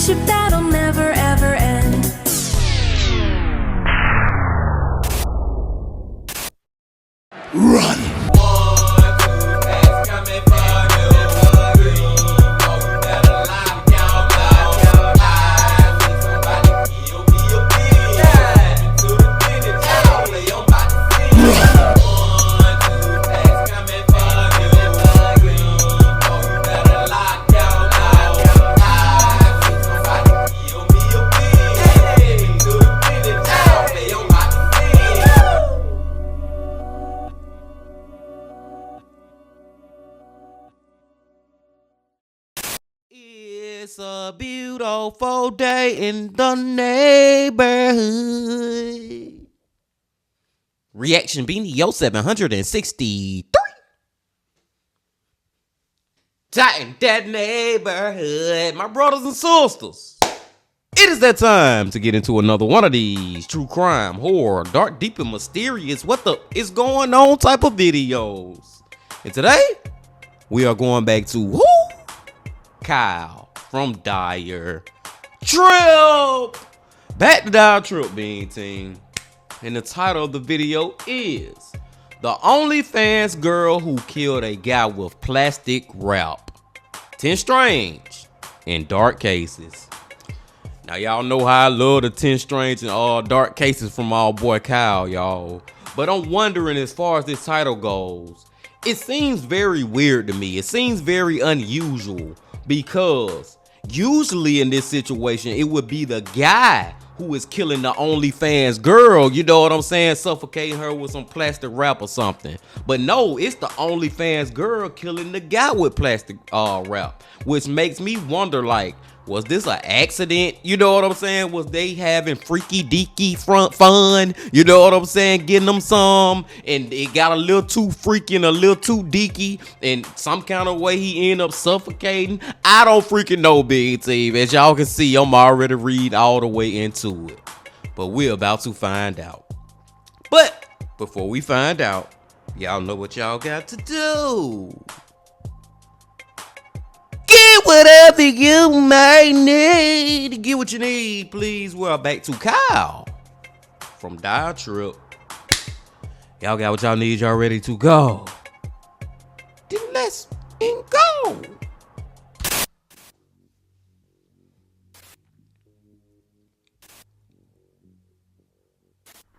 friendship that'll never ever end. Run! It's a beautiful day in the neighborhood. Reaction Beanie Yo 763. Tighten that neighborhood, my brothers and sisters. It is that time to get into another one of these true crime, horror, dark, deep, and mysterious, what the is going on type of videos. And today, we are going back to who? Kyle from Dire Trip. Back to Dire Trip, Bean Team. And the title of the video is The Onlyfans Girl Who Killed a Guy with Plastic Wrap. 10 strange and dark cases. Now y'all know how I love the 10 strange and dark cases from our boy Kyle, y'all. But I'm wondering, as far as this title goes, it seems very weird to me. It seems very unusual, because usually in this situation, it would be the guy who is killing the OnlyFans girl, you know what I'm saying? Suffocating her with some plastic wrap or something. But no, it's the OnlyFans girl killing the guy with plastic wrap, which makes me wonder, like, was this an accident? You know what I'm saying? Was they having freaky deaky front fun? You know what I'm saying? Getting them some, and it got a little too freaky and a little too deaky, and some kind of way he ended up suffocating. I don't freaking know, Big Team. As y'all can see, I'm already reading all the way into it, but we're about to find out. But before we find out, y'all know what y'all got to do. Get whatever you may need. Get what you need, please. We're back to Kyle from Dire Trip. Y'all got what y'all need. Y'all ready to go? Then let's go.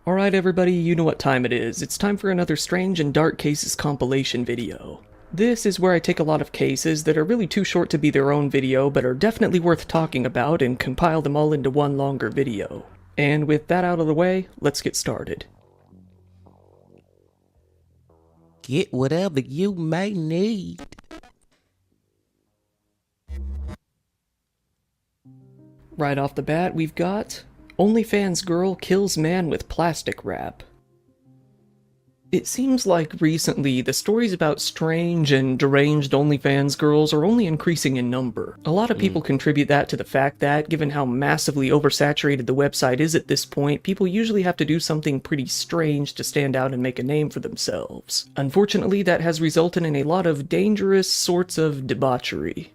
Alright everybody, you know what time it is. It's time for another Strange and Dark Cases compilation video. This is where I take a lot of cases that are really too short to be their own video, but are definitely worth talking about, and compile them all into one longer video. And with that out of the way, let's get started. Get whatever you may need. Right off the bat, we've got OnlyFans girl kills man with plastic wrap. It seems like recently, the stories about strange and deranged OnlyFans girls are only increasing in number. A lot of people contribute that to the fact that, given how massively oversaturated the website is at this point, people usually have to do something pretty strange to stand out and make a name for themselves. Unfortunately, that has resulted in a lot of dangerous sorts of debauchery.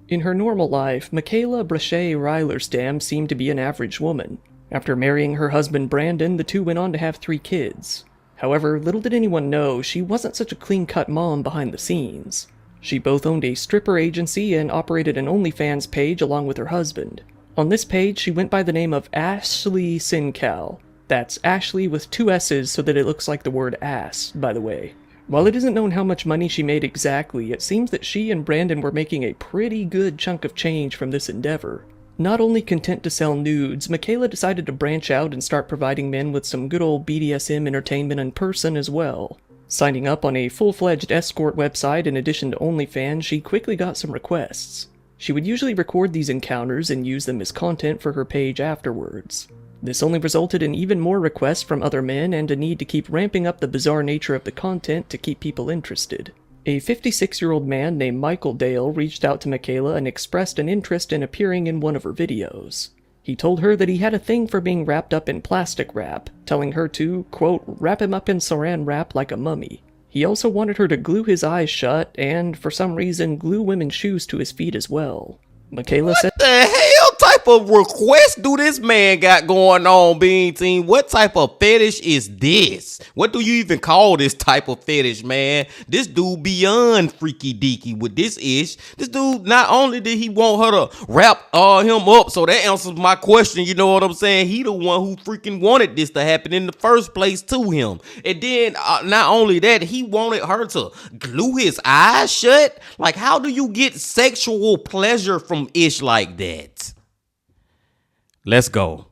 In her normal life, Michaela Brachet Rylersdam seemed to be an average woman. After marrying her husband Brandon, the two went on to have 3 kids. However, little did anyone know, she wasn't such a clean-cut mom behind the scenes. She both owned a stripper agency and operated an OnlyFans page along with her husband. On this page, she went by the name of Ashley Sincal. That's Ashley with 2 S's so that it looks like the word ass, by the way. While it isn't known how much money she made exactly, it seems that she and Brandon were making a pretty good chunk of change from this endeavor. Not only content to sell nudes, Michaela decided to branch out and start providing men with some good old BDSM entertainment in person as well. Signing up on a full-fledged escort website in addition to OnlyFans, she quickly got some requests. She would usually record these encounters and use them as content for her page afterwards. This only resulted in even more requests from other men and a need to keep ramping up the bizarre nature of the content to keep people interested. A 56-year-old man named Michael Dale reached out to Michaela and expressed an interest in appearing in one of her videos. He told her that he had a thing for being wrapped up in plastic wrap, telling her to, quote, wrap him up in saran wrap like a mummy. He also wanted her to glue his eyes shut and, for some reason, glue women's shoes to his feet as well. Michaela said The hell type of request do this man got going on, Bean Team? What type of fetish is this? What do you even call this type of fetish, man? This dude beyond freaky deaky with this ish. This dude, not only did he want her to wrap him up, so that answers my question, you know what I'm saying? He the one who freaking wanted this to happen in the first place to him. And then, not only that, he wanted her to glue his eyes shut. Like, how do you get sexual pleasure from ish like that? Let's go.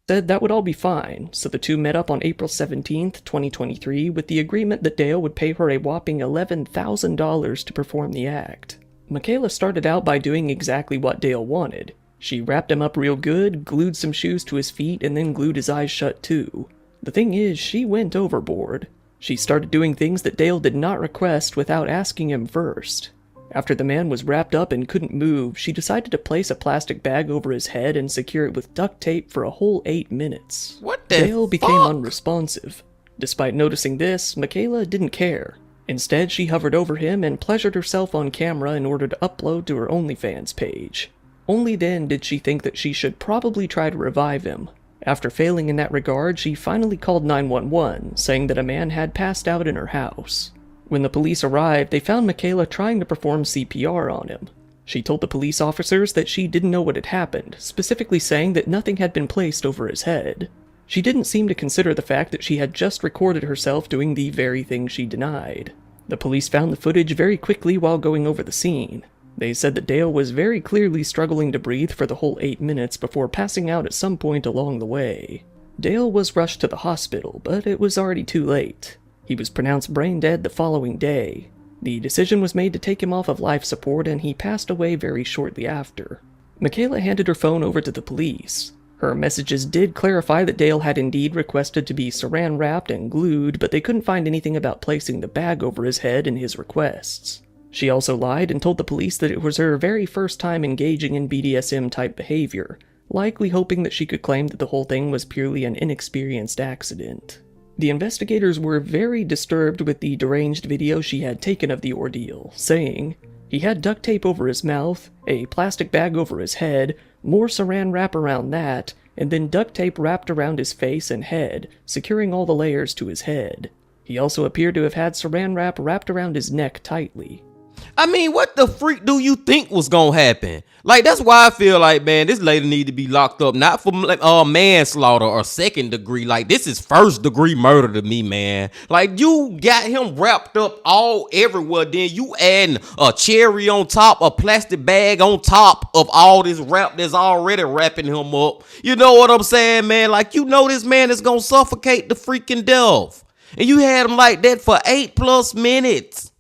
Said that would all be fine, so the two met up on April 17th, 2023, with the agreement that Dale would pay her a whopping $11,000 to perform the act. Michaela started out by doing exactly what Dale wanted. She wrapped him up real good, glued some shoes to his feet, and then glued his eyes shut too. The thing is, she went overboard. She started doing things that Dale did not request without asking him first. After the man was wrapped up and couldn't move, she decided to place a plastic bag over his head and secure it with duct tape for a whole 8 minutes. What the Dale became fuck? unresponsive. Despite noticing this, Michaela didn't care. Instead, she hovered over him and pleasured herself on camera in order to upload to her Onlyfans page. Only then did she think that she should probably try to revive him. After failing in that regard, she finally called 911, saying that a man had passed out in her house. When the police arrived, they found Michaela trying to perform CPR on him. She told the police officers that she didn't know what had happened, specifically saying that nothing had been placed over his head. She didn't seem to consider the fact that she had just recorded herself doing the very thing she denied. The police found the footage very quickly while going over the scene. They said that Dale was very clearly struggling to breathe for the whole 8 minutes before passing out at some point along the way. Dale was rushed to the hospital, but it was already too late. He was pronounced brain dead the following day. The decision was made to take him off of life support, and he passed away very shortly after. Michaela handed her phone over to the police. Her messages did clarify that Dale had indeed requested to be saran wrapped and glued, but they couldn't find anything about placing the bag over his head in his requests. She also lied and told the police that it was her very first time engaging in BDSM-type behavior, likely hoping that she could claim that the whole thing was purely an inexperienced accident. The investigators were very disturbed with the deranged video she had taken of the ordeal, saying, "He had duct tape over his mouth, a plastic bag over his head, more saran wrap around that, and then duct tape wrapped around his face and head, securing all the layers to his head. He also appeared to have had saran wrap wrapped around his neck tightly." I mean, what the freak do you think was gonna happen? Like, that's why I feel like, man, this lady need to be locked up, not for manslaughter or second degree. Like, this is first degree murder to me, man. Like, you got him wrapped up all everywhere, then you adding a cherry on top, a plastic bag on top of all this wrap that's already wrapping him up. You know what I'm saying, man? Like, you know this man is gonna suffocate the freaking death. And you had him like that for 8+ minutes.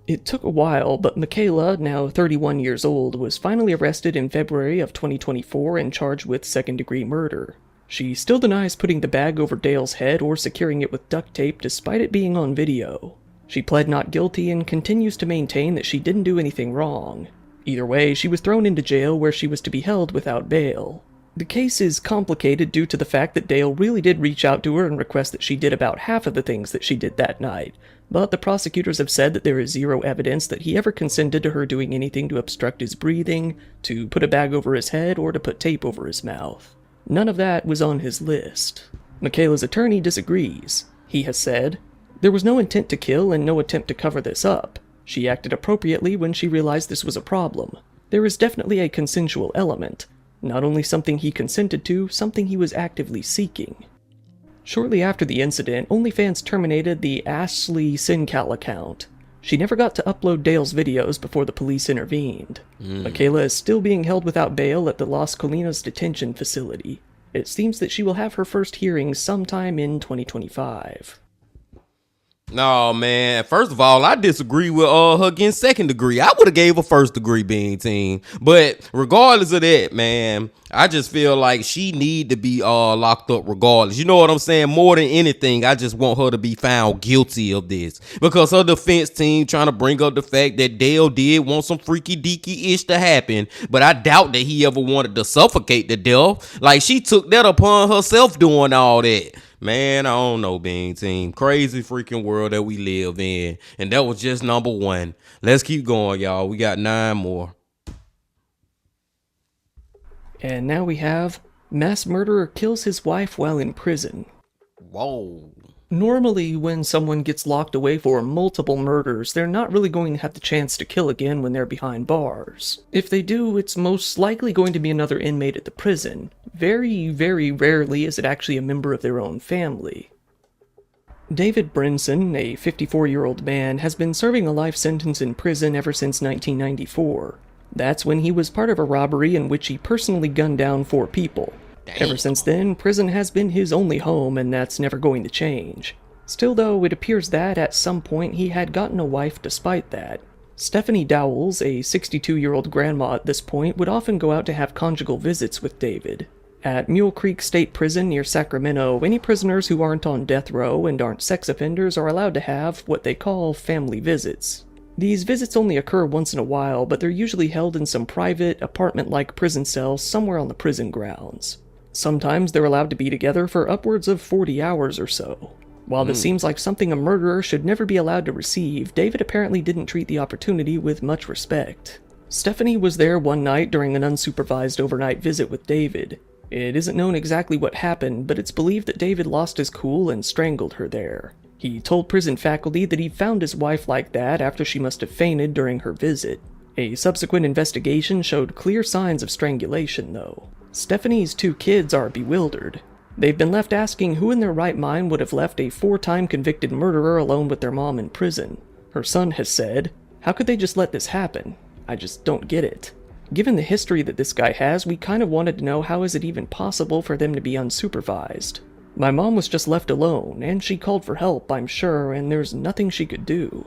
It took a while, but Michaela, now 31 years old, was finally arrested in February of 2024 and charged with second-degree murder. She still denies putting the bag over Dale's head or securing it with duct tape despite it being on video. She pled not guilty and continues to maintain that she didn't do anything wrong. Either way, she was thrown into jail where she was to be held without bail. The case is complicated due to the fact that Dale really did reach out to her and request that she did about half of the things that she did that night, but the prosecutors have said that there is zero evidence that he ever consented to her doing anything to obstruct his breathing, to put a bag over his head, or to put tape over his mouth. None of that was on his list. Michaela's attorney disagrees. He has said, "There was no intent to kill and no attempt to cover this up. She acted appropriately when she realized this was a problem. There is definitely a consensual element. Not only something he consented to, something he was actively seeking." Shortly after the incident, OnlyFans terminated the Ashley Sincal account. She never got to upload Dale's videos before the police intervened. Michaela is still being held without bail at the Las Colinas detention facility. It seems that she will have her first hearing sometime in 2025. No, man. First of all, I disagree with her getting second degree. I would have gave her first degree, Bean Team. But regardless of that, man, I just feel like she need to be locked up regardless. You know what I'm saying? More than anything, I just want her to be found guilty of this. Because her defense team trying to bring up the fact that Dale did want some freaky deaky-ish to happen. But I doubt that he ever wanted to suffocate to death. Like, she took that upon herself doing all that. Man, I don't know, Bean Team. Crazy freaking world that we live in. And that was just number one. Let's keep going, y'all. We got 9 more. And now we have mass murderer kills his wife while in prison. Whoa. Normally, when someone gets locked away for multiple murders, they're not really going to have the chance to kill again when they're behind bars. If they do, it's most likely going to be another inmate at the prison. Very, very rarely is it actually a member of their own family. David Brinson, a 54-year-old man, has been serving a life sentence in prison ever since 1994. That's when he was part of a robbery in which he personally gunned down 4 people. Ever since then, prison has been his only home, and that's never going to change. Still though, it appears that at some point he had gotten a wife despite that. Stephanie Dowells, a 62-year-old grandma at this point, would often go out to have conjugal visits with David. At Mule Creek State Prison near Sacramento, any prisoners who aren't on death row and aren't sex offenders are allowed to have what they call family visits. These visits only occur once in a while, but they're usually held in some private, apartment-like prison cell somewhere on the prison grounds. Sometimes they're allowed to be together for upwards of 40 hours or so. While this seems like something a murderer should never be allowed to receive, David apparently didn't treat the opportunity with much respect. Stephanie was there one night during an unsupervised overnight visit with David. It isn't known exactly what happened, but it's believed that David lost his cool and strangled her there. He told prison faculty that he found his wife like that after she must have fainted during her visit. A subsequent investigation showed clear signs of strangulation, though. Stephanie's 2 kids are bewildered. They've been left asking who in their right mind would have left a 4-time convicted murderer alone with their mom in prison. Her son has said, "How could they just let this happen? I just don't get it." Given the history that this guy has, we kind of wanted to know how is it even possible for them to be unsupervised. My mom was just left alone, and she called for help, I'm sure, and there's nothing she could do.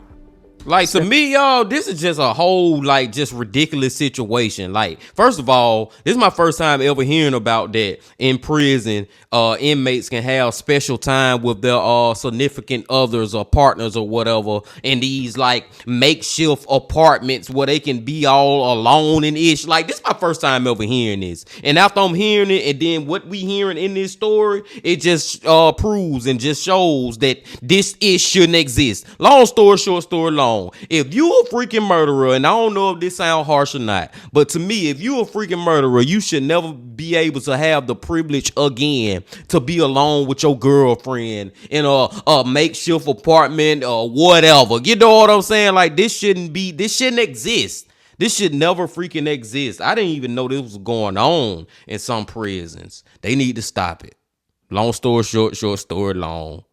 Like, to me, y'all, this is just a whole, like, just ridiculous situation. Like, first of all, this is my first time ever hearing about that in prison. Inmates can have special time with their significant others or partners or whatever in these, like, makeshift apartments where they can be all alone and ish. Like, this is my first time ever hearing this. And after I'm hearing it, and then what we hearing in this story, it just proves and just shows that this ish shouldn't exist. Long story short, story long. If you a freaking murderer, and I don't know if this sound harsh or not, but to me, if you a freaking murderer, you should never be able to have the privilege again to be alone with your girlfriend in a makeshift apartment or whatever. You know what I'm saying? Like, this shouldn't exist. This should never freaking exist. I didn't even know this was going on in some prisons. They need to stop it. Long story short, short story long.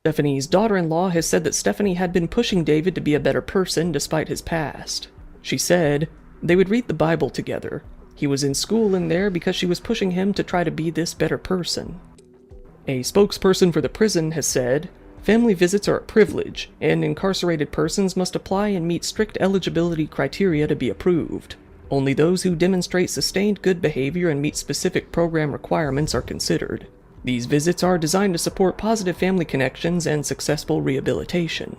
Stephanie's daughter-in-law has said that Stephanie had been pushing David to be a better person despite his past. She said they would read the Bible together. He was in school in there because she was pushing him to try to be this better person. A spokesperson for the prison has said, family visits are a privilege, and incarcerated persons must apply and meet strict eligibility criteria to be approved. Only those who demonstrate sustained good behavior and meet specific program requirements are considered. These visits are designed to support positive family connections and successful rehabilitation.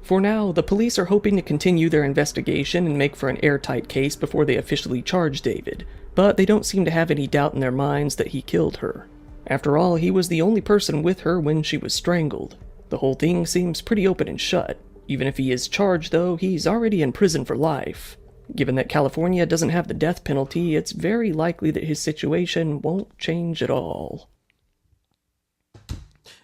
For now, the police are hoping to continue their investigation and make for an airtight case before they officially charge David, but they don't seem to have any doubt in their minds that he killed her. After all, he was the only person with her when she was strangled. The whole thing seems pretty open and shut. Even if he is charged, though, he's already in prison for life. Given that California doesn't have the death penalty, it's very likely that his situation won't change at all.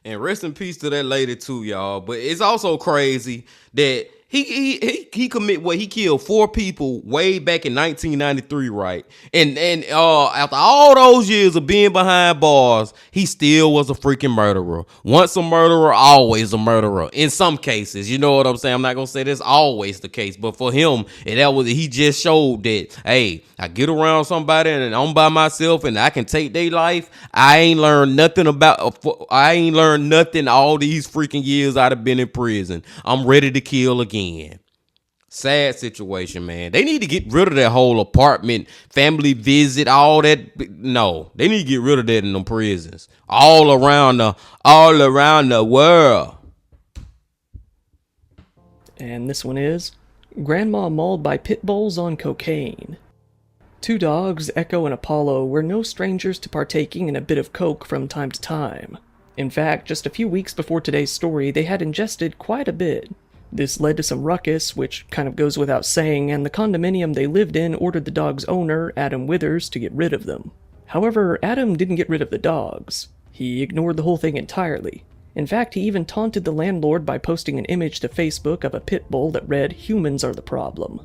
And rest in peace to that lady too, y'all. But it's also crazy that he killed 4 people way back in 1993, right? And after all those years of being behind bars, he still was a freaking murderer. Once a murderer, always a murderer. In some cases, you know what I'm saying? I'm not gonna say that's always the case, but for him, he just showed that, hey, I get around somebody and I'm by myself and I can take their life. I ain't learned nothing all these freaking years I've been in prison. I'm ready to kill again. Sad situation, man. They need to get rid of that whole apartment, family visit, all that. No, they need to get rid of that in them prisons all around the world. And this one is Grandma mauled by pit bulls on cocaine. 2 dogs, Echo and Apollo, were no strangers to partaking in a bit of coke from time to time. In fact, just a few weeks before today's story, they had ingested quite a bit. This led to some ruckus, which kind of goes without saying, and the condominium they lived in ordered the dog's owner, Adam Withers, to get rid of them. However, Adam didn't get rid of the dogs. He ignored the whole thing entirely. In fact, he even taunted the landlord by posting an image to Facebook of a pit bull that read, "Humans are the problem."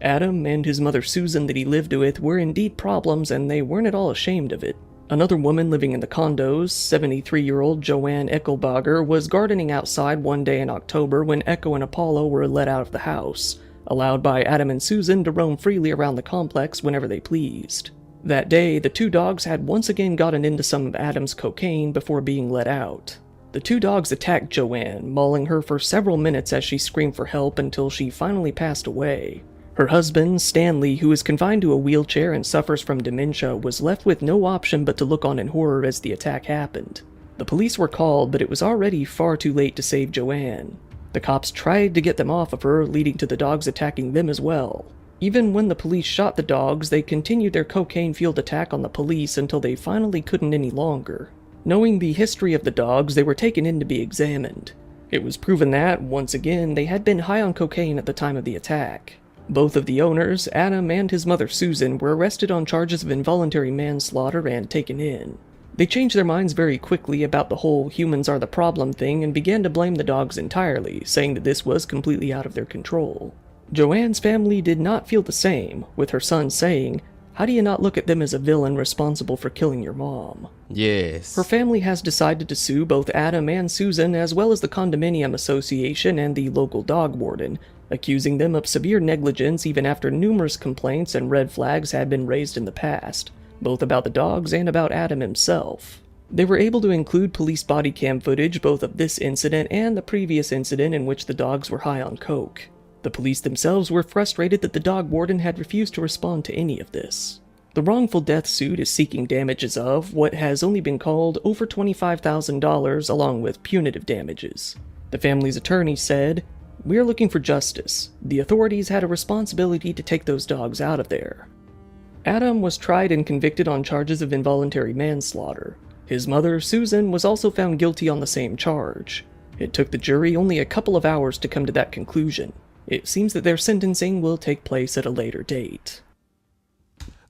Adam and his mother Susan that he lived with were indeed problems, and they weren't at all ashamed of it. Another woman living in the condos, 73-year-old Joanne Eckelbager, was gardening outside one day in October when Echo and Apollo were let out of the house, allowed by Adam and Susan to roam freely around the complex whenever they pleased. That day, the two dogs had once again gotten into some of Adam's cocaine before being let out. The two dogs attacked Joanne, mauling her for several minutes as she screamed for help until she finally passed away. Her husband, Stanley, who is confined to a wheelchair and suffers from dementia, was left with no option but to look on in horror as the attack happened. The police were called, but it was already far too late to save Joanne. The cops tried to get them off of her, leading to the dogs attacking them as well. Even when the police shot the dogs, they continued their cocaine-fueled attack on the police until they finally couldn't any longer. Knowing the history of the dogs, they were taken in to be examined. It was proven that, once again, they had been high on cocaine at the time of the attack. Both of the owners, Adam and his mother Susan, were arrested on charges of involuntary manslaughter and taken in. They changed their minds very quickly about the whole humans are the problem thing and began to blame the dogs entirely, saying that this was completely out of their control. Joanne's family did not feel the same, with her son saying, "How do you not look at them as a villain responsible for killing your mom?" Yes. Her family has decided to sue both Adam and Susan, as well as the condominium association and the local dog warden, accusing them of severe negligence even after numerous complaints and red flags had been raised in the past, both about the dogs and about Adam himself. They were able to include police body cam footage both of this incident and the previous incident in which the dogs were high on coke. The police themselves were frustrated that the dog warden had refused to respond to any of this. The wrongful death suit is seeking damages of what has only been called over $25,000 along with punitive damages. The family's attorney said, "We are looking for justice. The authorities had a responsibility to take those dogs out of there." Adam was tried and convicted on charges of involuntary manslaughter. His mother, Susan, was also found guilty on the same charge. It took the jury only a couple of hours to come to that conclusion. It seems that their sentencing will take place at a later date.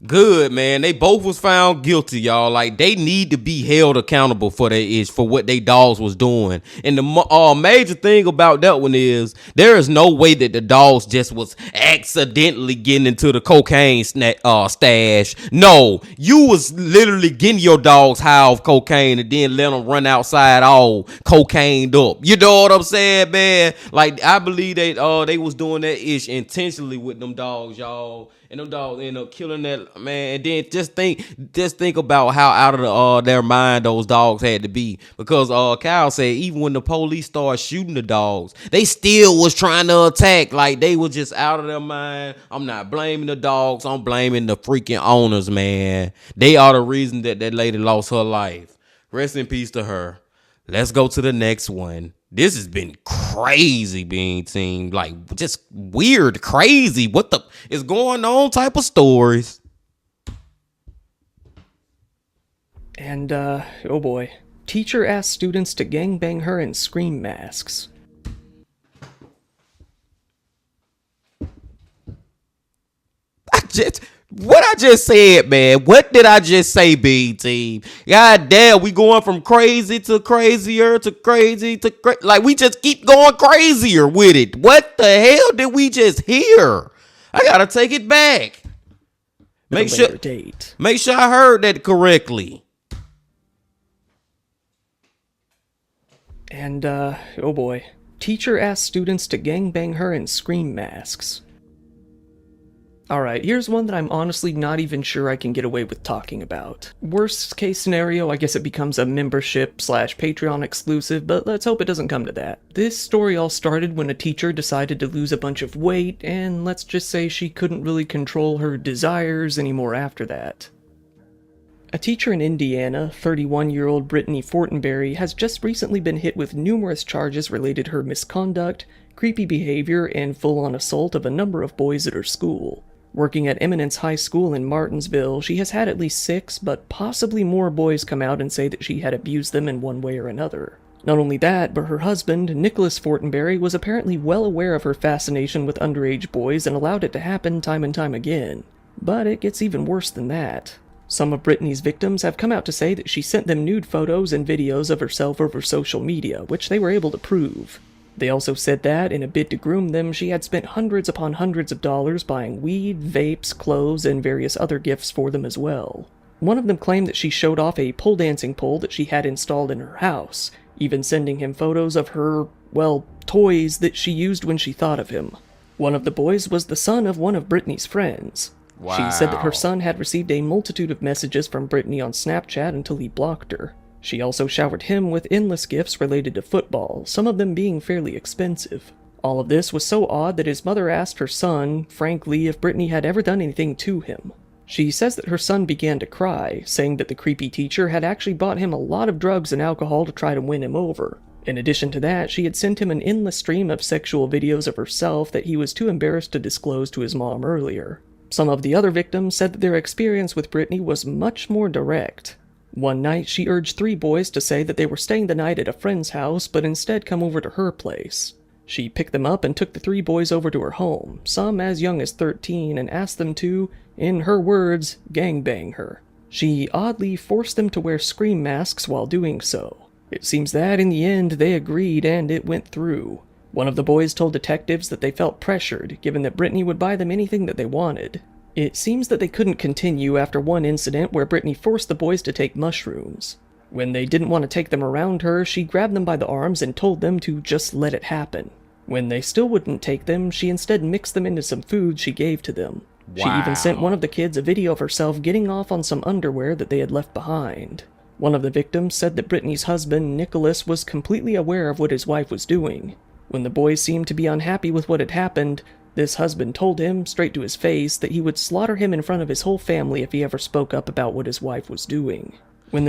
Good, man. They both was found guilty, y'all. Like, they need to be held accountable for for what they dogs was doing. And the major thing about that one is there is no way that the dogs just was accidentally getting into the cocaine stash. No, you was literally getting your dogs high off cocaine and then let them run outside all cocained up. You know what I'm saying, man? Like, I believe they was doing that ish intentionally with them dogs, y'all. And them dogs end up killing that man. And then just think about how out of their mind those dogs had to be. Because Kyle said even when the police started shooting the dogs, they still was trying to attack. Like, they was just out of their mind. I'm not blaming the dogs. I'm blaming the freaking owners, man. They are the reason that that lady lost her life. Rest in peace to her. Let's go to the next one. This has been crazy, being team. Like, just weird, crazy. What the is going on type of stories. And, oh boy. Teacher asked students to gangbang her in scream masks. What I just said, man. What did I just say, B team? God damn, we going from crazy to crazier to crazy to like we just keep going crazier with it. What the hell did we just hear? I gotta take it back. Make sure I heard that correctly. And, oh boy. Teacher asked students to gangbang her in scream masks. Alright, here's one that I'm honestly not even sure I can get away with talking about. Worst case scenario, I guess it becomes a membership/Patreon exclusive, but let's hope it doesn't come to that. This story all started when a teacher decided to lose a bunch of weight, and let's just say she couldn't really control her desires anymore after that. A teacher in Indiana, 31-year-old Brittany Fortenberry, has just recently been hit with numerous charges related to her misconduct, creepy behavior, and full-on assault of a number of boys at her school. Working at Eminence High School in Martinsville, she has had at least 6, but possibly more boys come out and say that she had abused them in one way or another. Not only that, but her husband, Nicholas Fortenberry, was apparently well aware of her fascination with underage boys and allowed it to happen time and time again. But it gets even worse than that. Some of Brittany's victims have come out to say that she sent them nude photos and videos of herself over social media, which they were able to prove. They also said that, in a bid to groom them, she had spent hundreds upon hundreds of dollars buying weed, vapes, clothes, and various other gifts for them as well. One of them claimed that she showed off a pole dancing pole that she had installed in her house, even sending him photos of her, well, toys that she used when she thought of him. One of the boys was the son of one of Brittany's friends. Wow. She said that her son had received a multitude of messages from Brittany on Snapchat until he blocked her. She also showered him with endless gifts related to football, some of them being fairly expensive. All of this was so odd that his mother asked her son, frankly, if Brittany had ever done anything to him. She says that her son began to cry, saying that the creepy teacher had actually bought him a lot of drugs and alcohol to try to win him over. In addition to that, she had sent him an endless stream of sexual videos of herself that he was too embarrassed to disclose to his mom earlier. Some of the other victims said that their experience with Brittany was much more direct. One night, she urged 3 boys to say that they were staying the night at a friend's house, but instead come over to her place. She picked them up and took the 3 boys over to her home, some as young as 13, and asked them to, in her words, gangbang her. She oddly forced them to wear scream masks while doing so. It seems that, in the end, they agreed and it went through. One of the boys told detectives that they felt pressured, given that Brittany would buy them anything that they wanted. It seems that they couldn't continue after one incident where Brittany forced the boys to take mushrooms. When they didn't want to take them around her, she grabbed them by the arms and told them to just let it happen. When they still wouldn't take them, she instead mixed them into some food she gave to them. Wow. She even sent one of the kids a video of herself getting off on some underwear that they had left behind. One of the victims said that Brittany's husband, Nicholas, was completely aware of what his wife was doing. When the boys seemed to be unhappy with what had happened, this husband told him, straight to his face, that he would slaughter him in front of his whole family if he ever spoke up about what his wife was doing.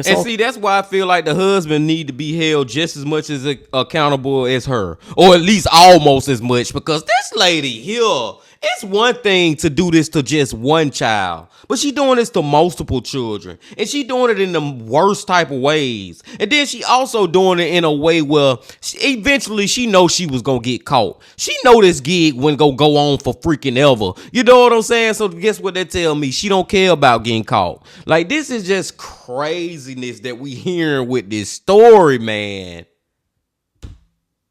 See, that's why I feel like the husband need to be held just as much as accountable as her, or at least almost as much, because this lady here, it's one thing to do this to just one child, but she doing this to multiple children, and she doing it in the worst type of ways, and then she also doing it in a way where eventually she knows she was gonna get caught. She know this gig wouldn't go on for freaking ever. You know what I'm saying? So guess what they tell me? She don't care about getting caught. Like, this is just craziness that we hearing with this story, man.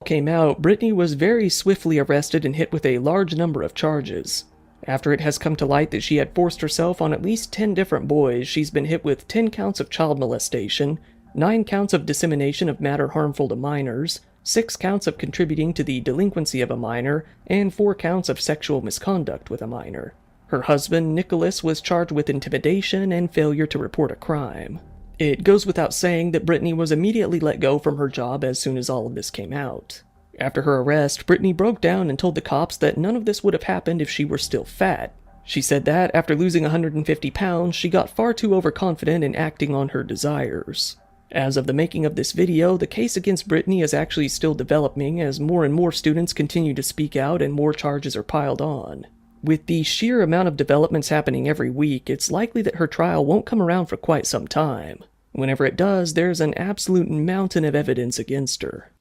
Came out, Brittany was very swiftly arrested and hit with a large number of charges. After it has come to light that she had forced herself on at least 10 different boys, she's been hit with 10 counts of child molestation, 9 counts of dissemination of matter harmful to minors, 6 counts of contributing to the delinquency of a minor, and 4 counts of sexual misconduct with a minor. Her husband, Nicholas, was charged with intimidation and failure to report a crime. It goes without saying that Brittany was immediately let go from her job as soon as all of this came out. After her arrest, Brittany broke down and told the cops that none of this would have happened if she were still fat. She said that, after losing 150 pounds, she got far too overconfident in acting on her desires. As of the making of this video, the case against Brittany is actually still developing as more and more students continue to speak out and more charges are piled on. With the sheer amount of developments happening every week, it's likely that her trial won't come around for quite some time. Whenever it does, there's an absolute mountain of evidence against her.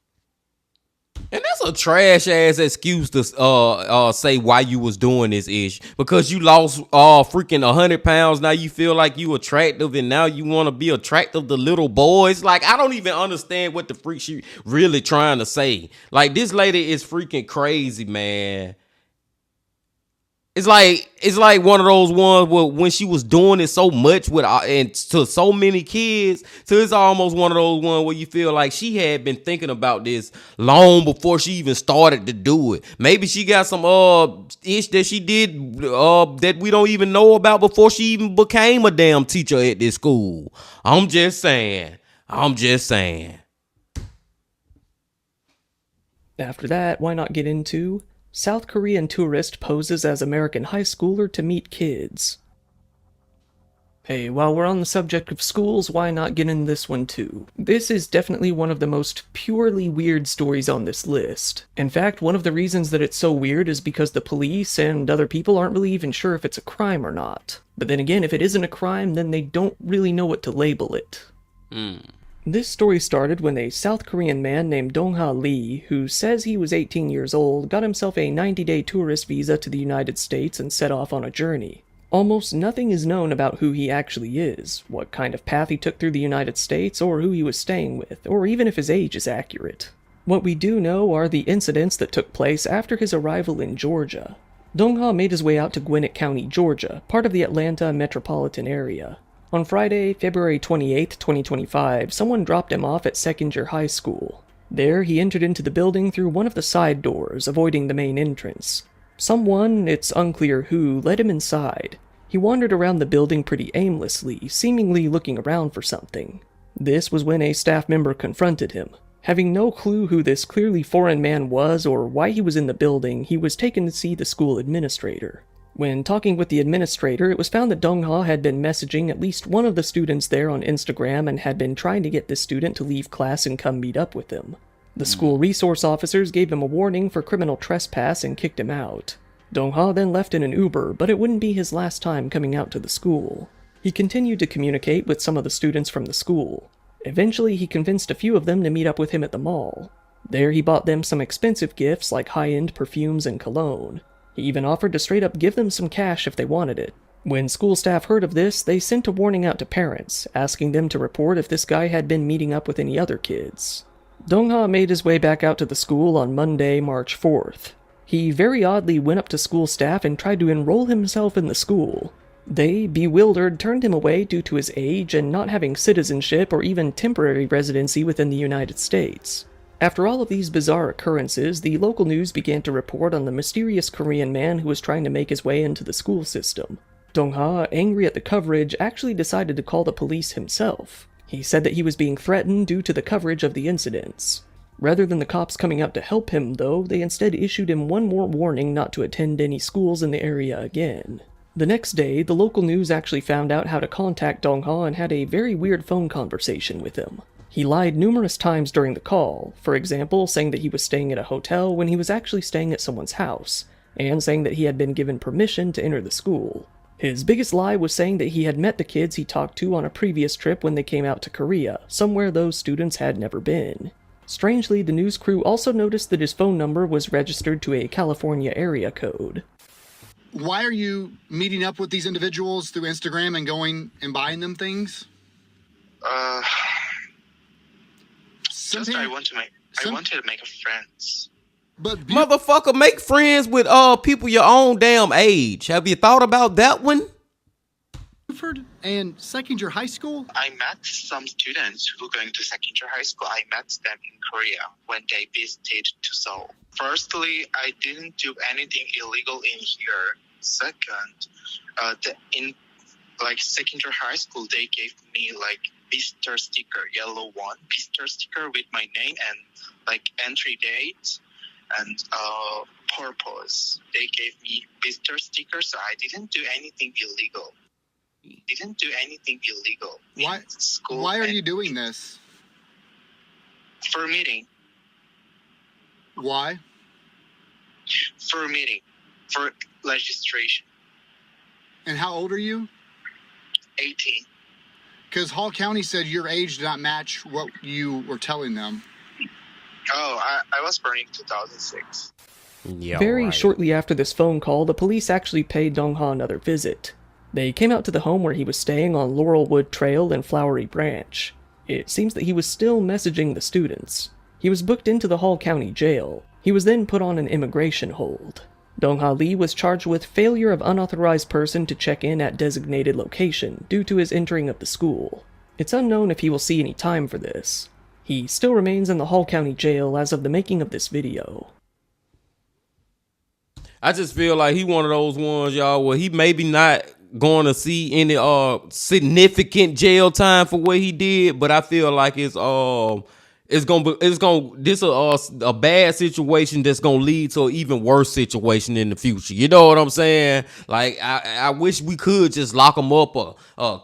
And that's a trash ass excuse to say why you was doing this ish, because you lost freaking 100 pounds. Now you feel like you attractive, and now you want to be attractive to little boys. Like, I don't even understand what the freak she really trying to say. Like, this lady is freaking crazy, man. It's like one of those ones where when she was doing it so much with and to so many kids, so it's almost one of those ones where you feel like she had been thinking about this long before she even started to do it. Maybe she got some ish that she did that we don't even know about before she even became a damn teacher at this school. I'm just saying. After that, why not get into South Korean tourist poses as American high schooler to meet kids. Hey, while we're on the subject of schools, why not get in this one too? This is definitely one of the most purely weird stories on this list. In fact, one of the reasons that it's so weird is because the police and other people aren't really even sure if it's a crime or not. But then again, if it isn't a crime, then they don't really know what to label it. This story started when a South Korean man named Dong-ha Lee, who says he was 18 years old, got himself a 90-day tourist visa to the United States and set off on a journey. Almost nothing is known about who he actually is, what kind of path he took through the United States, or who he was staying with, or even if his age is accurate. What we do know are the incidents that took place after his arrival in Georgia. Dong-ha made his way out to Gwinnett County, Georgia, part of the Atlanta metropolitan area. On Friday, February 28, 2025, someone dropped him off at Seckinger High School. There, he entered into the building through one of the side doors, avoiding the main entrance. Someone, it's unclear who, led him inside. He wandered around the building pretty aimlessly, seemingly looking around for something. This was when a staff member confronted him. Having no clue who this clearly foreign man was or why he was in the building, he was taken to see the school administrator. When talking with the administrator, it was found that Dong-ha had been messaging at least one of the students there on Instagram and had been trying to get this student to leave class and come meet up with him. The school resource officers gave him a warning for criminal trespass and kicked him out. Dong-ha then left in an Uber, but it wouldn't be his last time coming out to the school. He continued to communicate with some of the students from the school. Eventually, he convinced a few of them to meet up with him at the mall. There, he bought them some expensive gifts like high-end perfumes and cologne. He even offered to straight up give them some cash if they wanted it. When school staff heard of this, they sent a warning out to parents, asking them to report if this guy had been meeting up with any other kids. Dong-ha made his way back out to the school on Monday, March 4th. He very oddly went up to school staff and tried to enroll himself in the school. They, bewildered, turned him away due to his age and not having citizenship or even temporary residency within the United States. After all of these bizarre occurrences, the local news began to report on the mysterious Korean man who was trying to make his way into the school system. Dong-ha, angry at the coverage, actually decided to call the police himself. He said that he was being threatened due to the coverage of the incidents. Rather than the cops coming out to help him, though, they instead issued him one more warning not to attend any schools in the area again. The next day, the local news actually found out how to contact Dong-ha and had a very weird phone conversation with him. He lied numerous times during the call, for example, saying that he was staying at a hotel when he was actually staying at someone's house, and saying that he had been given permission to enter the school. His biggest lie was saying that he had met the kids he talked to on a previous trip when they came out to Korea, somewhere those students had never been. Strangely, the news crew also noticed that his phone number was registered to a California area code. Why are you meeting up with these individuals through Instagram and going and buying them things? Just I wanted to make friends. But Motherfucker, make friends with people your own damn age. Have you thought about that one? Buford and Seckinger High School? I met some students who are going to Seckinger High School. I met them in Korea when they visited to Seoul. Firstly, I didn't do anything illegal in here. Second, in Seckinger High School, they gave me visitor sticker, yellow one, visitor sticker with my name and entry date and purpose. They gave me visitor sticker, so I didn't do anything illegal. Why? School. Why are you doing this? For a meeting. Why? For a meeting. For registration. And how old are you? 18. Because Hall County said your age did not match what you were telling them. Oh, I was born in 2006. Yeah, Very shortly after this phone call, the police actually paid Dong-ha another visit. They came out to the home where he was staying on Laurelwood Trail and Flowery Branch. It seems that he was still messaging the students. He was booked into the Hall County Jail. He was then put on an immigration hold. Dong-ha Lee was charged with failure of unauthorized person to check in at designated location due to his entering of the school. It's unknown if he will see any time for this. He still remains in the Hall County Jail as of the making of this video. I just feel like he one of those ones, y'all, where he maybe not going to see any significant jail time for what he did, but I feel like it's this a bad situation that's gonna lead to an even worse situation in the future. You know what I'm saying? Like I wish we could just lock them up or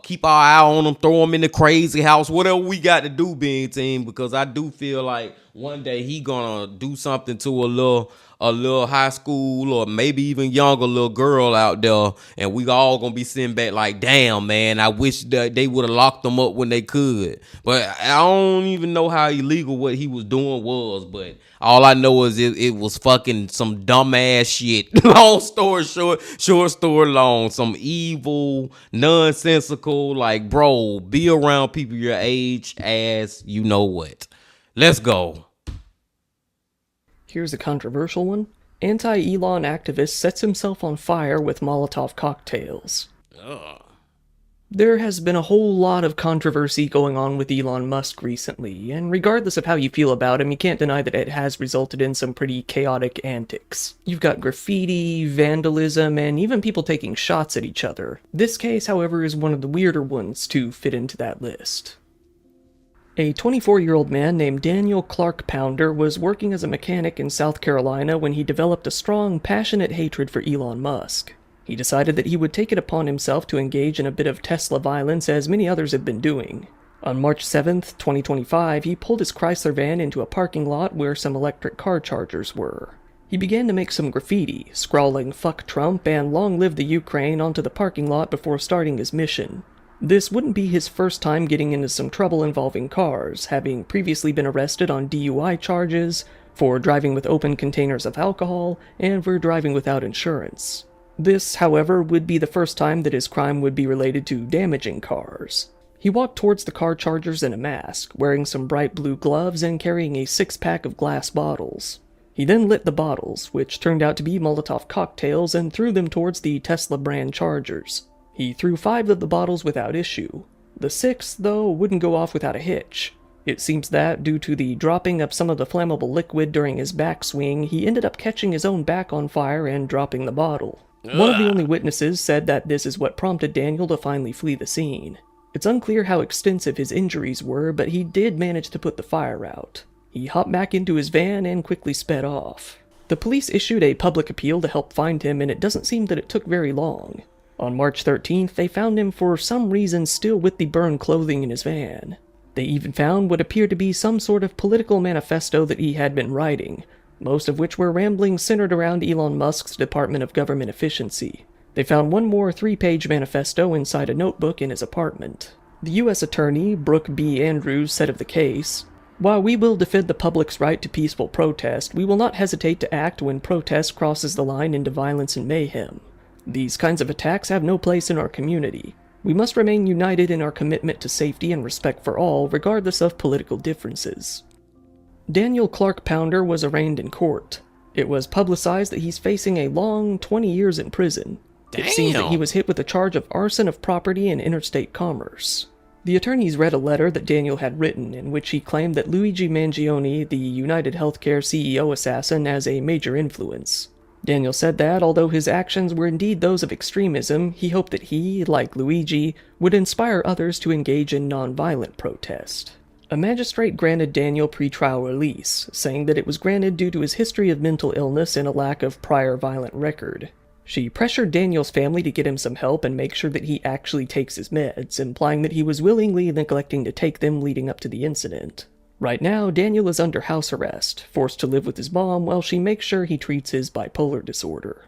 keep our eye on them, throw them in the crazy house, whatever we got to do, being team, because I do feel like one day he gonna do something to a little high school or maybe even younger little girl out there, and we all gonna be sitting back like, damn, man, I wish that they would have locked them up when they could. But I don't even know how illegal what he was doing was, but all I know is it was fucking some dumbass shit. Long story short story long, some evil, nonsensical, like, bro, be around people your age as you know what. Let's go. Here's a controversial one. Anti-Elon activist sets himself on fire with Molotov cocktails. There has been a whole lot of controversy going on with Elon Musk recently, and regardless of how you feel about him, you can't deny that it has resulted in some pretty chaotic antics. You've got graffiti, vandalism, and even people taking shots at each other. This case, however, is one of the weirder ones to fit into that list. A 24-year-old man named Daniel Clark Pounder was working as a mechanic in South Carolina when he developed a strong, passionate hatred for Elon Musk. He decided that he would take it upon himself to engage in a bit of Tesla violence, as many others have been doing. On March 7th, 2025, he pulled his Chrysler van into a parking lot where some electric car chargers were. He began to make some graffiti, scrawling "Fuck Trump" and "Long live the Ukraine" onto the parking lot before starting his mission. This wouldn't be his first time getting into some trouble involving cars, having previously been arrested on DUI charges, for driving with open containers of alcohol, and for driving without insurance. This, however, would be the first time that his crime would be related to damaging cars. He walked towards the car chargers in a mask, wearing some bright blue gloves and carrying a 6-pack of glass bottles. He then lit the bottles, which turned out to be Molotov cocktails, and threw them towards the Tesla brand chargers. He threw 5 of the bottles without issue. The 6th, though, wouldn't go off without a hitch. It seems that, due to the dropping of some of the flammable liquid during his backswing, he ended up catching his own back on fire and dropping the bottle. One of the only witnesses said that this is what prompted Daniel to finally flee the scene. It's unclear how extensive his injuries were, but he did manage to put the fire out. He hopped back into his van and quickly sped off. The police issued a public appeal to help find him, and it doesn't seem that it took very long. On March 13th, they found him for some reason still with the burned clothing in his van. They even found what appeared to be some sort of political manifesto that he had been writing, most of which were ramblings centered around Elon Musk's Department of Government Efficiency. They found one more 3-page manifesto inside a notebook in his apartment. The U.S. Attorney, Brooke B. Andrews, said of the case, "While we will defend the public's right to peaceful protest, we will not hesitate to act when protest crosses the line into violence and mayhem. These kinds of attacks have no place in our community. We must remain united in our commitment to safety and respect for all, regardless of political differences." Daniel Clark Pounder was arraigned in court. It was publicized that he's facing a long 20 years in prison. It seems that he was hit with a charge of arson of property and interstate commerce. The attorneys read a letter that Daniel had written in which he claimed that Luigi Mangione, the United Healthcare CEO assassin, as a major influence. Daniel said that, although his actions were indeed those of extremism, he hoped that he, like Luigi, would inspire others to engage in non-violent protest. A magistrate granted Daniel pretrial release, saying that it was granted due to his history of mental illness and a lack of prior violent record. She pressured Daniel's family to get him some help and make sure that he actually takes his meds, implying that he was willingly neglecting to take them leading up to the incident. Right now, Daniel is under house arrest, forced to live with his mom while she makes sure he treats his bipolar disorder.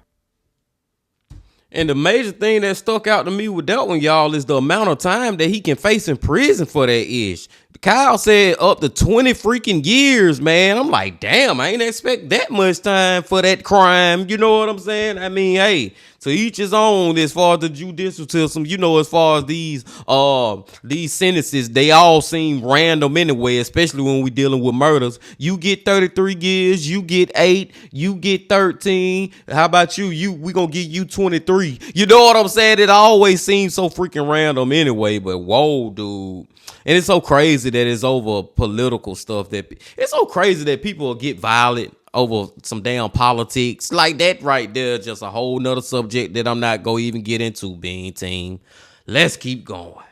And the major thing that stuck out to me with that one, y'all, is the amount of time that he can face in prison for that ish. Kyle said up to 20 freaking years, man. I'm like, damn, I ain't expect that much time for that crime. You know what I'm saying? I mean, hey, to each his own as far as the judicial system, you know, as far as these sentences, they all seem random anyway, especially when we dealing with murders. You get 33 years, you get 8, you get 13. How about you? We gonna give you 23. You know what I'm saying? It always seems so freaking random anyway, but whoa, dude. And it's so crazy that it's over political stuff. It's so crazy that people get violent over some damn politics like that right there. Just a whole nother subject that I'm not gonna even get into, being team. Let's keep going.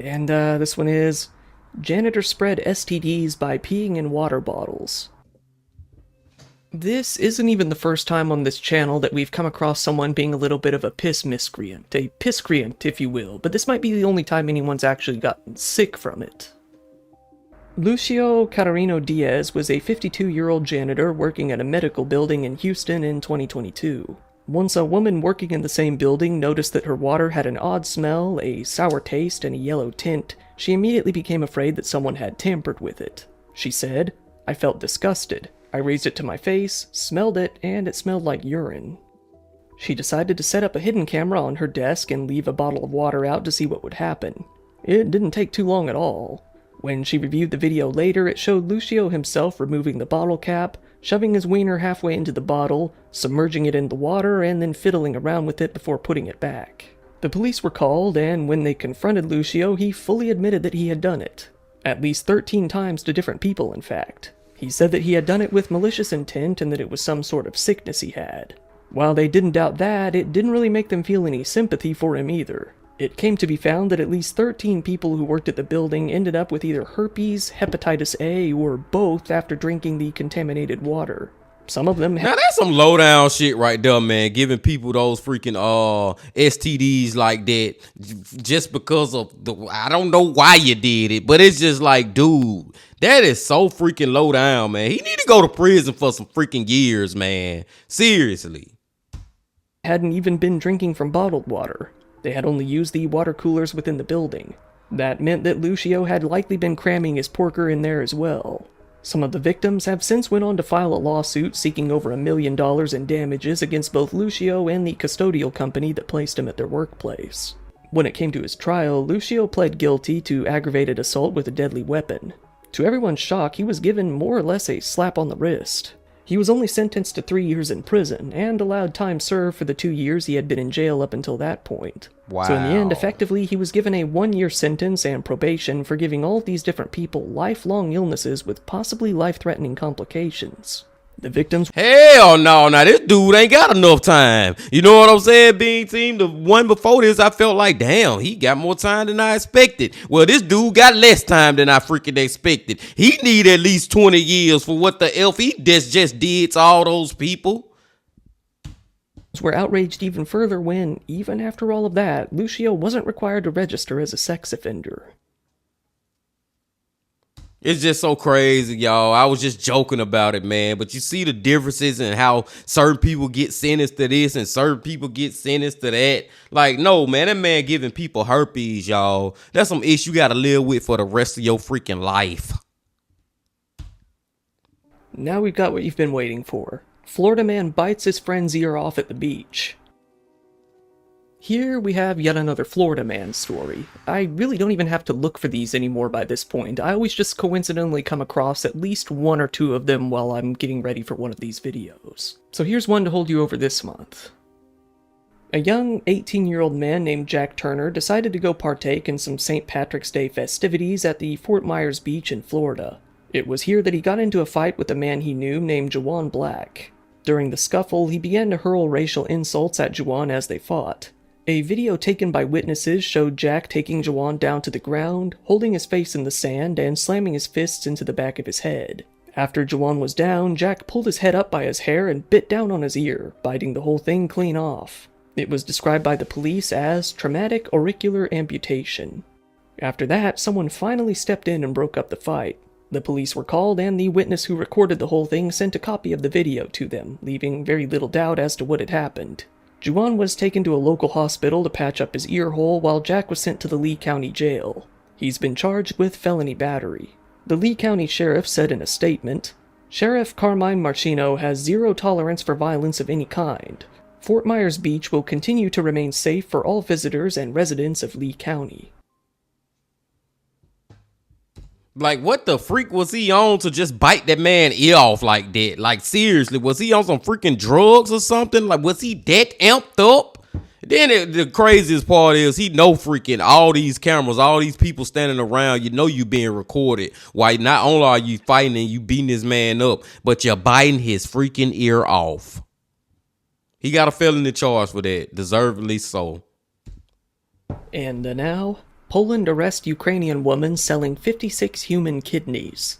And this one is, janitor spread STDs by peeing in water bottles. This isn't even the first time on this channel that we've come across someone being a little bit of a piss miscreant, a pisscreant if you will, but this might be the only time anyone's actually gotten sick from it. Lucio Catarino Diaz was a 52-year-old janitor working at a medical building in Houston in 2022. Once a woman working in the same building noticed that her water had an odd smell, a sour taste, and a yellow tint, she immediately became afraid that someone had tampered with it. She said, "I felt disgusted. I raised it to my face, smelled it, and it smelled like urine." She decided to set up a hidden camera on her desk and leave a bottle of water out to see what would happen. It didn't take too long at all. When she reviewed the video later, it showed Lucio himself removing the bottle cap, shoving his wiener halfway into the bottle, submerging it in the water, and then fiddling around with it before putting it back. The police were called, and when they confronted Lucio, he fully admitted that he had done it. At least 13 times to different people, in fact. He said that he had done it with malicious intent and that it was some sort of sickness he had. While they didn't doubt that, it didn't really make them feel any sympathy for him either. It came to be found that at least 13 people who worked at the building ended up with either herpes, hepatitis A, or both after drinking the contaminated water. Some of them Now that's some low down shit right there, man. Giving people those freaking STDs like that just because of I don't know why you did it, but it's just like, dude, that is so freaking low down, man. He need to go to prison for some freaking years, man. Seriously. hadn't even been drinking from bottled water. They had only used the water coolers within the building. That meant that Lucio had likely been cramming his porker in there as well. Some of the victims have since went on to file a lawsuit seeking over $1 million in damages against both Lucio and the custodial company that placed him at their workplace. When it came to his trial, Lucio pled guilty to aggravated assault with a deadly weapon. To everyone's shock, he was given more or less a slap on the wrist. He was only sentenced to 3 years in prison, and allowed time served for the 2 years he had been in jail up until that point. Wow. So in the end, effectively, he was given a 1-year sentence and probation for giving all of these different people lifelong illnesses with possibly life-threatening complications. The victims... Hell no, now this dude ain't got enough time. You know what I'm saying, Bean Team? The one before this, I felt like, damn, he got more time than I expected. Well, this dude got less time than I freaking expected. He need at least 20 years for what the elf he just did to all those people. were outraged even further when, even after all of that, Lucio wasn't required to register as a sex offender. It's just so crazy, y'all. I was just joking about it, man. But you see the differences in how certain people get sentenced to this and certain people get sentenced to that. Like, no, man, that man giving people herpes, y'all. That's some issue you got to live with for the rest of your freaking life. Now we've got what you've been waiting for. Florida man bites his friend's ear off at the beach. Here we have yet another Florida man story. I really don't even have to look for these anymore by this point. I always just coincidentally come across at least 1 or 2 of them while I'm getting ready for one of these videos. So here's one to hold you over this month. A young 18-year-old man named Jack Turner decided to go partake in some St. Patrick's Day festivities at the Fort Myers Beach in Florida. It was here that he got into a fight with a man he knew named Juwan Black. During the scuffle, he began to hurl racial insults at Juwan as they fought. A video taken by witnesses showed Jack taking Juwan down to the ground, holding his face in the sand, and slamming his fists into the back of his head. After Juwan was down, Jack pulled his head up by his hair and bit down on his ear, biting the whole thing clean off. It was described by the police as traumatic auricular amputation. After that, someone finally stepped in and broke up the fight. The police were called, and the witness who recorded the whole thing sent a copy of the video to them, leaving very little doubt as to what had happened. Juwan was taken to a local hospital to patch up his ear hole, while Jack was sent to the Lee County Jail. He's been charged with felony battery. The Lee County Sheriff said in a statement, "Sheriff Carmine Marchino has zero tolerance for violence of any kind. Fort Myers Beach will continue to remain safe for all visitors and residents of Lee County." Like, what the freak was he on to just bite that man ear off like that? Like, seriously, was he on some freaking drugs or something? Like, was he that amped up? Then the craziest part is he know freaking all these cameras, all these people standing around. You know you being recorded. Why not only are you fighting and you beating this man up, but you're biting his freaking ear off. He got a felony charge for that, deservedly so. And now, Poland arrests Ukrainian woman selling 56 human kidneys.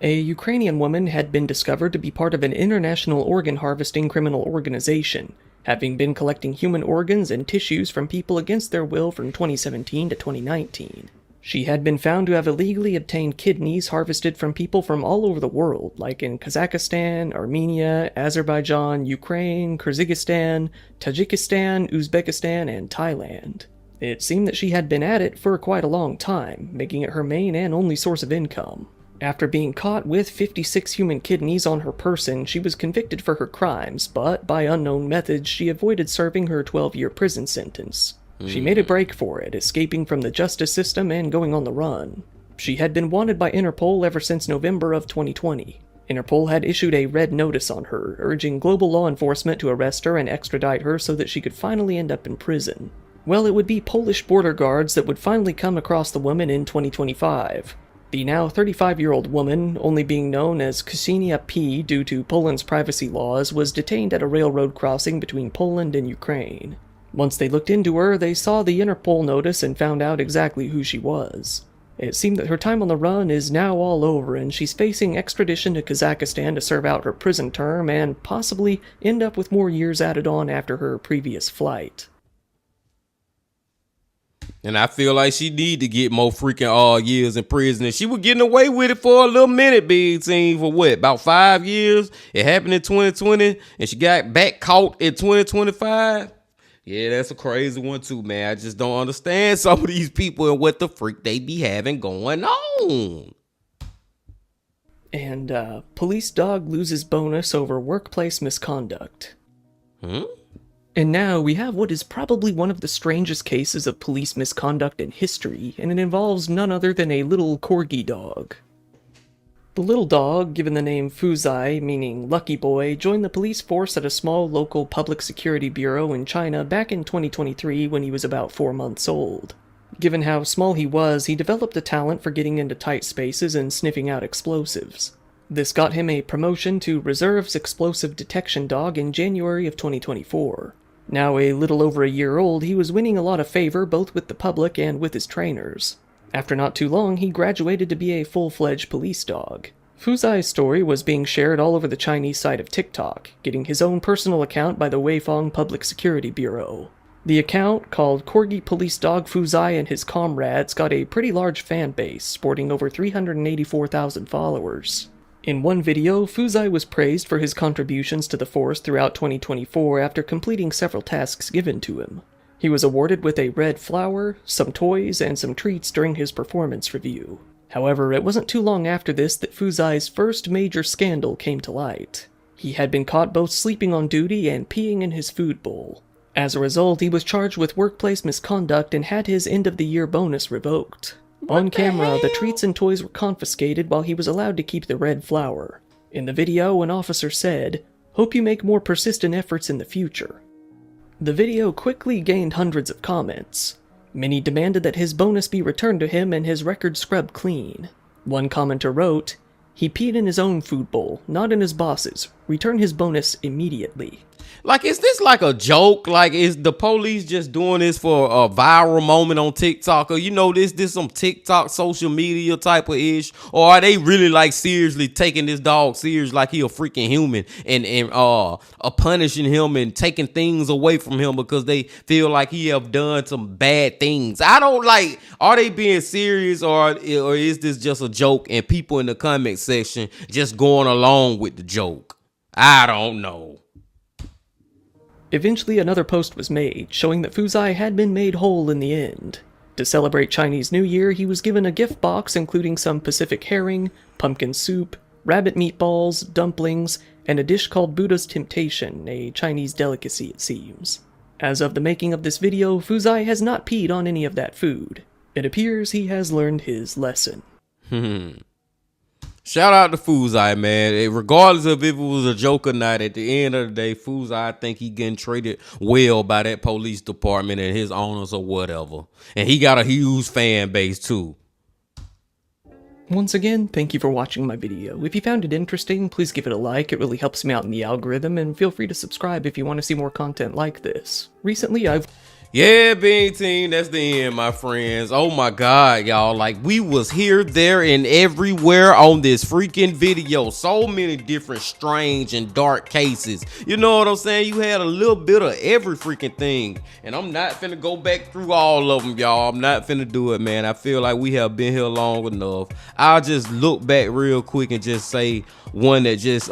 A Ukrainian woman had been discovered to be part of an international organ harvesting criminal organization, having been collecting human organs and tissues from people against their will from 2017 to 2019. She had been found to have illegally obtained kidneys harvested from people from all over the world, like in Kazakhstan, Armenia, Azerbaijan, Ukraine, Kyrgyzstan, Tajikistan, Uzbekistan, and Thailand. It seemed that she had been at it for quite a long time, making it her main and only source of income. After being caught with 56 human kidneys on her person, she was convicted for her crimes, but by unknown methods she avoided serving her 12-year prison sentence. She made a break for it, escaping from the justice system and going on the run. She had been wanted by Interpol ever since November of 2020. Interpol had issued a red notice on her, urging global law enforcement to arrest her and extradite her so that she could finally end up in prison. Well, it would be Polish border guards that would finally come across the woman in 2025. The now 35-year-old woman, only being known as Ksenia P. due to Poland's privacy laws, was detained at a railroad crossing between Poland and Ukraine. Once they looked into her, they saw the Interpol notice and found out exactly who she was. It seemed that her time on the run is now all over, and she's facing extradition to Kazakhstan to serve out her prison term and possibly end up with more years added on after her previous flight. And I feel like she need to get more freaking years in prison. And she was getting away with it for a little minute, big team, for what, about 5 years? It happened in 2020, and she got back caught in 2025? Yeah, that's a crazy one too, man. I just don't understand some of these people and what the freak they be having going on. And, police dog loses bonus over workplace misconduct. And now we have what is probably one of the strangest cases of police misconduct in history, and it involves none other than a little corgi dog. The little dog, given the name Fuzai, meaning lucky boy, joined the police force at a small local public security bureau in China back in 2023 when he was about 4 months old. Given how small he was, he developed a talent for getting into tight spaces and sniffing out explosives. This got him a promotion to Reserve's Explosive Detection Dog in January of 2024. Now a little over a year old, he was winning a lot of favor both with the public and with his trainers. After not too long, he graduated to be a full-fledged police dog. Fuzai's story was being shared all over the Chinese side of TikTok, getting his own personal account by the Weifang Public Security Bureau. The account, called Corgi Police Dog Fuzai and His Comrades, got a pretty large fan base, sporting over 384,000 followers. In one video, Fuzai was praised for his contributions to the force throughout 2024 after completing several tasks given to him. He was awarded with a red flower, some toys, and some treats during his performance review. However, it wasn't too long after this that Fuzai's first major scandal came to light. He had been caught both sleeping on duty and peeing in his food bowl. As a result, he was charged with workplace misconduct and had his end-of-the-year bonus revoked. On camera, the treats and toys were confiscated while he was allowed to keep the red flower. In the video, an officer said, "Hope you make more persistent efforts in the future." The video quickly gained hundreds of comments. Many demanded that his bonus be returned to him and his record scrubbed clean. One commenter wrote, "He peed in his own food bowl, not in his boss's. Return his bonus immediately." Like, is this like a joke? Like, is the police just doing this for a viral moment on TikTok? Or, you know, this some TikTok social media type of ish? Or are they really, like, seriously taking this dog serious like he a freaking human and punishing him and taking things away from him because they feel like he have done some bad things? I don't like, are they being serious or is this just a joke and people in the comment section just going along with the joke? I don't know. Eventually another post was made, showing that Fuzai had been made whole in the end. To celebrate Chinese New Year, he was given a gift box including some Pacific herring, pumpkin soup, rabbit meatballs, dumplings, and a dish called Buddha's Temptation, a Chinese delicacy it seems. As of the making of this video, Fuzai has not peed on any of that food. It appears he has learned his lesson. Shout out to Fuzai, man. Regardless of if it was a joke or not, at the end of the day, Fuzai, I think he getting treated well by that police department and his owners or whatever. And he got a huge fan base too. Once again, thank you for watching my video. If you found it interesting, please give it a like, it really helps me out in the algorithm, and feel free to subscribe if you want to see more content like this. Recently, Yeah, Bean Team, that's the end, my friends. Oh my God, y'all. Like, we was here, there, and everywhere on this freaking video. So many different strange and dark cases. You know what I'm saying? You had a little bit of every freaking thing. And I'm not finna go back through all of them, y'all. I'm not finna do it, man. I feel like we have been here long enough. I'll just look back real quick and just say one that just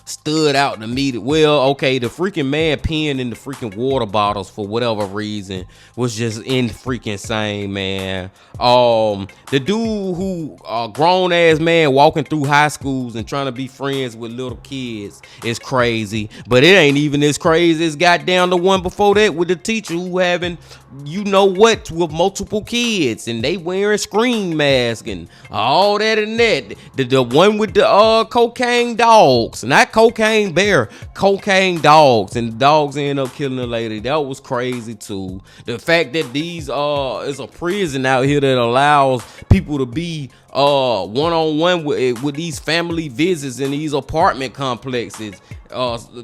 stood out to me. Well, okay, the freaking man peeing in the freaking water bottles for whatever reason was just in freaking insane, man. The dude who grown ass man walking through high schools and trying to be friends with little kids is crazy, but it ain't even as crazy as goddamn the one before that with the teacher who having you know what with multiple kids and they wearing screen masks and all that and that. The one with the cocaine dogs, not cocaine bear, cocaine dogs, and the dogs end up killing the lady. That was crazy too. The fact that these is a prison out here that allows people to be one-on-one with these family visits in these apartment complexes,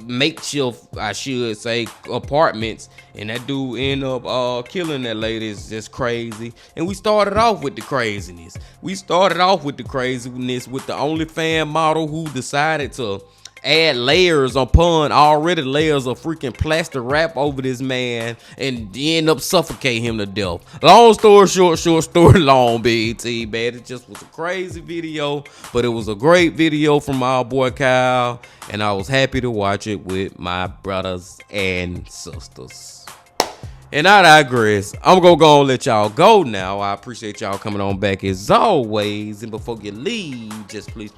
makeshift, I should say, apartments, and that dude end up killing that lady is just crazy. And we started off with the craziness. We started off with the craziness with the OnlyFans model who decided to add layers upon already layers of freaking plastic wrap over this man and end up suffocating him to death. Long story short story long, BT, man. It just was a crazy video, but it was a great video from our boy Kyle, and I was happy to watch it with my brothers and sisters. And I digress. I'm gonna go and let y'all go now. I appreciate y'all coming on back as always. And before you leave, just please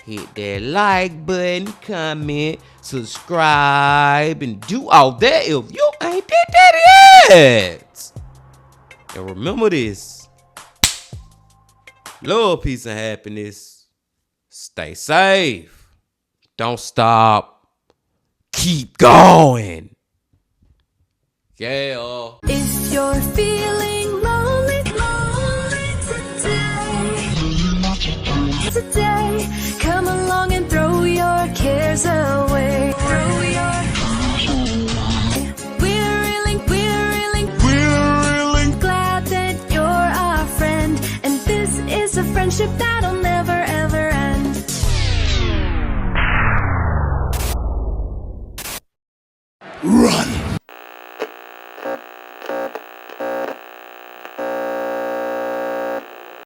hit that like button, comment, subscribe, and do all that if you ain't did that yet. And remember this: love, peace, and happiness. Stay safe. Don't stop. Keep going. Yeah. If you're feeling lonely today, come along and throw your cares away. We're really glad that you're our friend, and this is a friendship that'll never ever end. Run!